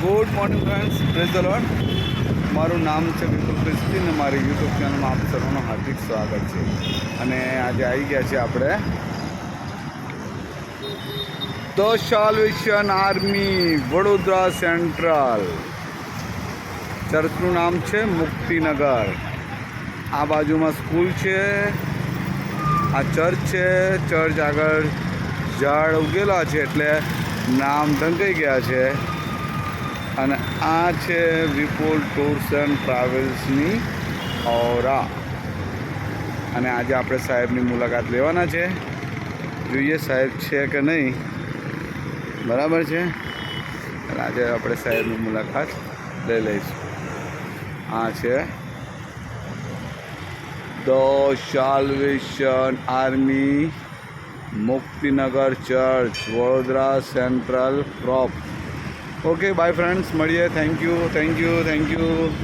Good morning friends, praise the lord. મારું નામ છે વિપુલ ક્રિસ્તી અને મારી યુટ્યુબ ચેનલમાં આપ સર્વનું હાર્દિક સ્વાગત છે. અને આજે આવી ગયા છે આપણે the Salvation Army Vadodara central. ચર્ચનું નામ છે મુક્તિનગર. આ બાજુમાં સ્કૂલ છે, આ ચર્ચ છે. ચર્ચ આગળ ઝાડ ઉગેલા છે એટલે નામ ઢંકાઈ ગયા છે. અને આ છે વિપુલ ટૂર્સ એન્ડ ટ્રાવેલ્સની ઓરા. અને આજે આપણે સાહેબની મુલાકાત લેવાના છે. જોઈએ સાહેબ છે કે નહીં. બરાબર છે. અને આજે આપણે સાહેબની મુલાકાત લઈ લઈશું. આ છે the Salvation Army Muktinagar church, Vadodara central corps. Okay bye friends, મળીએ. Thank you.